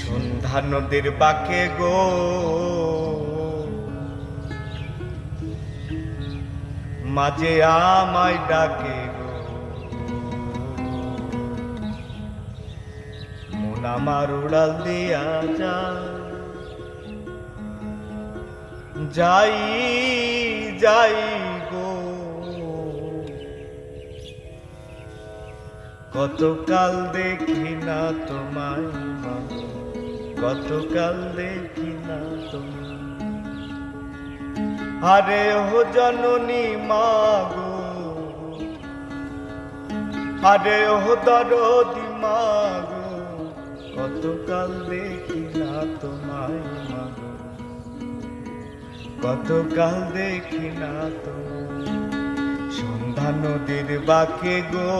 সন্ধ্যা নদীর বাঁকে গো মাঝে আমায় ডাকে গো, মন আমার উড়াল দিয়া যাই যাই গো। কতকাল দেখি না তোমায় মা, কতকাল দেখি না তোমায়। আরে ও জননী মা গো, আরে ও দরদি মা গো, কতকাল দেখি না তোমায় মা গো, কতকাল দেখি না তোমায়। সন্ধ্যা নদীর বাঁকে গো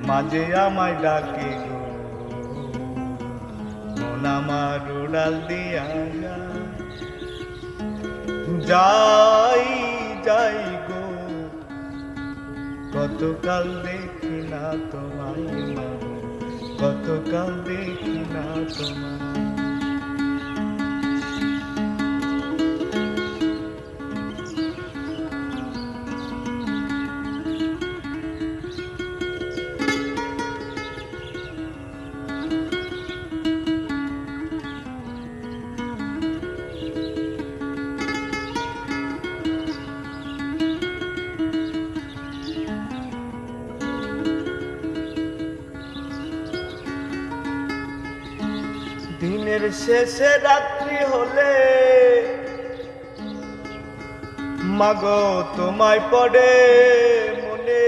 মাঝে আমায় ডাকে গো, মন আমার উড়াল দিয়া যাই যাই গো। কতকাল দেখি না তোমায় মা, কতকাল দেখি না তোমায়। দিনের শেষে রাত্রি হলে মাগো তোমায় পড়ে মনে,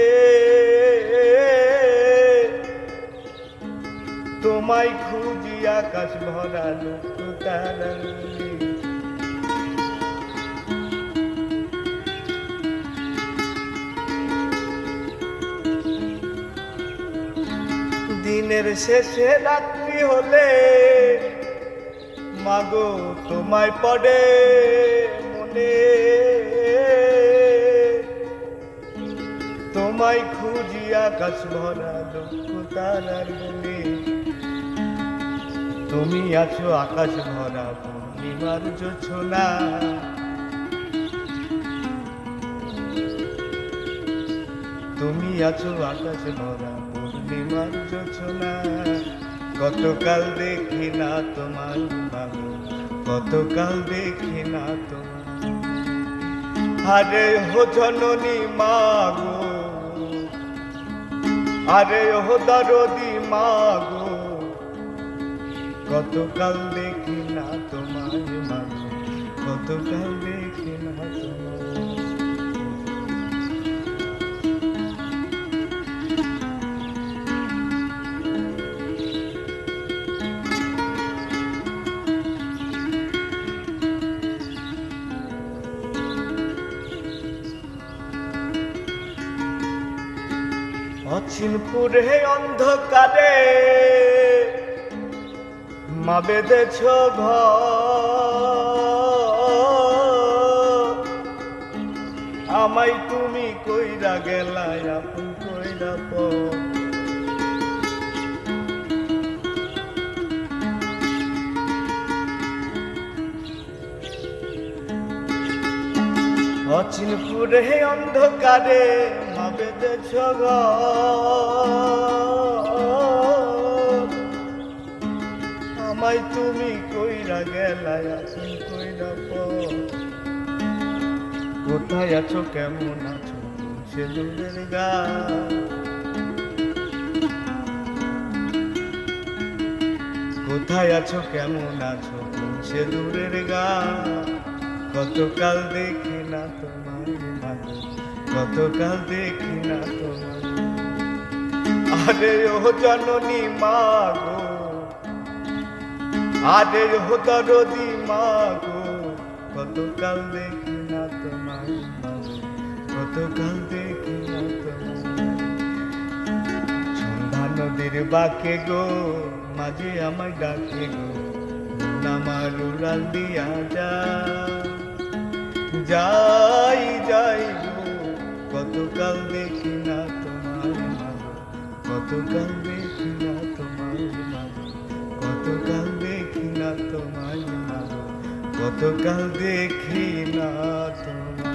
তোমায় খুঁজি আকাশ ভরা লক্ষ তারা। দিনের শেষে রাত্রি হলে মাগো তোমায় পড়ে মনে, তোমায় খুঁজি আকাশ ভরা লক্ষ তারার বনে। তুমি আছো আকাশ ভরা পূর্ণিমার জোছনা, তুমি আছো আকাশ ভরা পূর্ণিমার জোছনা। কতকাল দেখি না তোমায় ভালো, কতকাল দেখি না তোমায়। আরে হো জননী মা গো, আরে হো দরদি মা গো, কতকাল দেখি না তোমায় ভালো, কতকাল দেখি না তোমায়। অচিনপুরে অন্ধকারে মা বেঁধেছ ঘর, আমায় তুমি কইরা গেলাই আপন কইরা পর। অচিনপুরে অন্ধকারে মা বেঁধেছ ঘর, আমায় তুমি কইরা গেলাই আপন কইরা পর। কোথায় আছো কেমন আছো সে দূরের গা, কোথায় আছো কেমন আছো সে দূরের গা। কতকাল দেখি না তোমায় ভালো, কতকাল দেখি না তোমায়। আরে ও জননী মা গো, আরে ও দরদি মা গো, কতকাল দেখি না তোমায় ভালো, কতকাল দেখি না তোমায়। সন্ধ্যা নদীর বাঁকে গো মাঝে আমায় ডাকে গো, মন আমার উড়াল দিয়া যাই যাই গো। কতকাল দেখি না তোমায় ভালো, কতকাল দেখি না তোমায় ভালো, কতকাল দেখি না তোমায়।